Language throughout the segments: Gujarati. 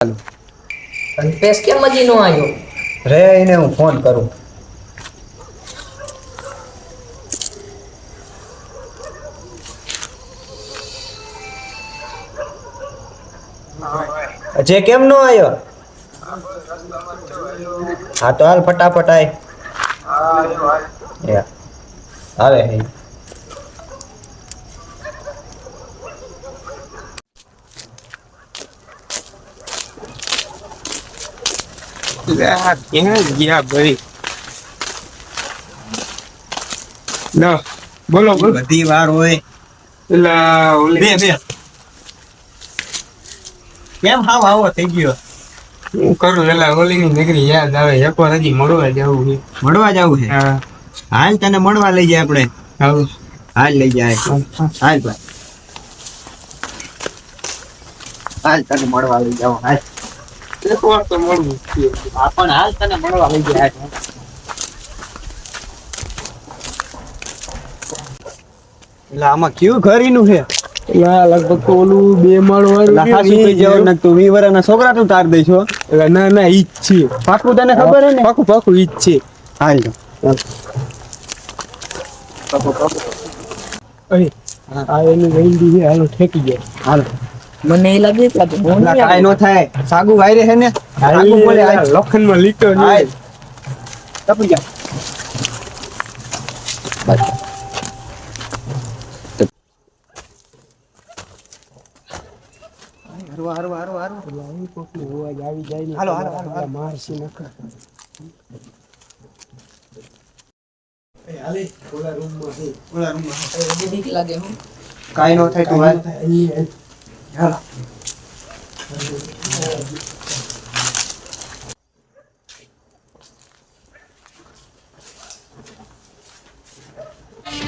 કન્ફેસ કેમ હજી નો આવ્યો રે એને હું ફોન કરું. જે કેમ નો આવ્યો? હા તો હાલ ફટાફટ આય. આવે હે. ક્યાં ગયા ભાઈ? ના બોલો બોલો. બધી વાર હોય. એલા બે કેમ હાવ આવો થઈ ગયો? હું કરું એલા ઓલી ની દીકરી યાદ આવે એકવાર હજી મળવા જવું છે. મળવા જવું છે? હા હાલ તને મળવા લઈ જાય આપણે. આવું હાલ લઈ જાય. હાલ ભાઈ. હાલ તને મળવા લઈ જાવ. હાલ એકવાર તો મળવું છે. પણ હાલ તને મળવા લઈ જાય. એટલે આમાં કયું ઘરીનું છે? એલા લગભગ તો ઓલું 2 માળ વાળું છે. લાખા સુઈ જવો ને તું 20 વર્ષના છોકરા તું તાર દઈશો. એલા ના ના ઈ જ છે. પાકું તને ખબર હે ને? પાકું પાકું ઈ જ છે. હાલ અરે આ એની વેંડી છે હાલો ઠેકી જાય. હાલ મને એ લાગે કે બહુ ના કાઈ નો થાય. સાગુ વાયરે હે ને? સાગુ બોલે હાલ. લખનમાં લીટો છે. હાલ તપી જા. અવાજ આવી જાય ને હાલો, હાલો, હાલો, હાલો. મારસી નખર હાલે ઓલા રૂમમાં છે. બીક લાગે હું કાઈ નો થાય તું હાલ. હાલ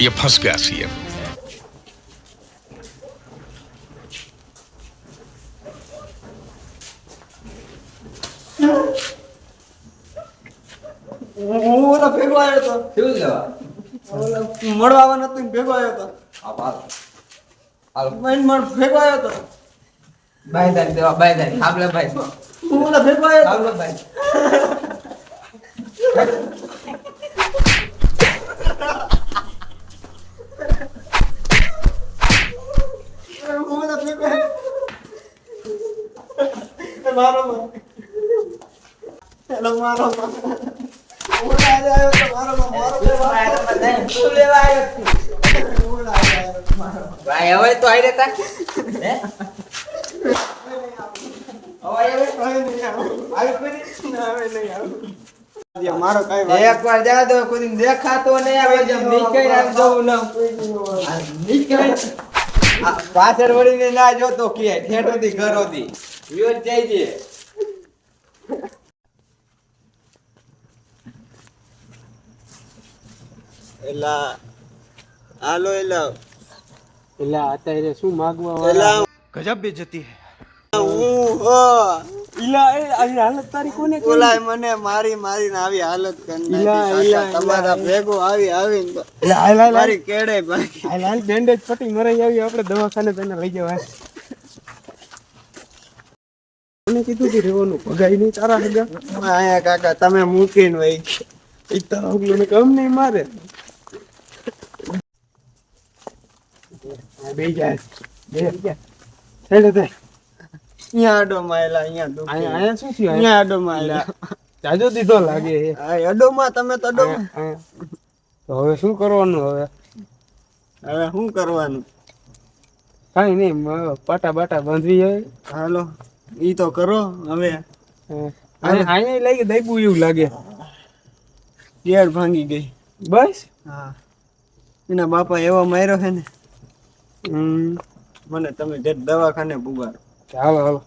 ये फंस गया सीएम। હું ઓલા ભેગો આવ્યો તો શું લેવા ઓલા મળવા આવવાનો હતો ને ભેગો આવ્યો તો હાલ મન ભેગો આવ્યો તો બાય દાન દેવા બાય દાન આપલે ભાઈ હું ઓલા ભેગો આવ્યો તો આપલે ભાઈ હું ઓલા ભેગો આવ્યો મારો હેલો મારો ઓલા આવ્યો તો મારો ભેગો આવ્યો તું લેવા આવ્યો તું ઓલા આવ્યો ભાઈ હવે તો આઈ રહેતા હે મારો કઈ એકવાર જા દો કોઈ દિન દેખાતો ને આવે જેમ નીકળી આમ જવું ન નીકળી પાછળ વળીને ના જોતો કે ઠેઠોથી ઘરોથી વ્યો જાય છે એલા હાલો એલા એટલે અત્યારે શું માગવા વાળા गजब बेइज्जती है। ઈલા એ આવી હાલત તારી કોને કરી? ઓલાય મને મારી મારીને આવી હાલત કરી ઈલા, નાખી ઈલા, કાકા. તમારા ભેગો આવીને તો એટલે હાલ હાલ મારી કેડે ભાગી હાલ હાલ બેન્ડેજ પટ્ટી મરાઈ આવી આપણે દવાખાને તને લઈ જવા. મને કીધું કે રેવાનું ભગાઈ નહીં તારા હગા. આયા કાકા તમે મૂકીને વઈ ઈ તારા હગલોને કમ નહીં મારે. બે જાય બે ગયા છેડે તે અહીંયા આડો માયલા અહીંયા દુખે આયા શું થયું? અહીંયા આડો માયલા જાજો દીધો લાગે છે. આ અડોમાં તમે તો અડોમાં તો હવે શું કરવાનું? હવે હવે શું કરવાનું કઈ નહીં પાટા બાટા બાંધવી જાય. હાલો ઈ તો કરો હવે અહીંયા લાગે દઈબું એવું લાગે. કેડ ભાંગી ગઈ બસ હા એના બાપા એવો માર્યો છે ને હમ મને તમે જે દવાખાને પુગાડો હાલો હાલો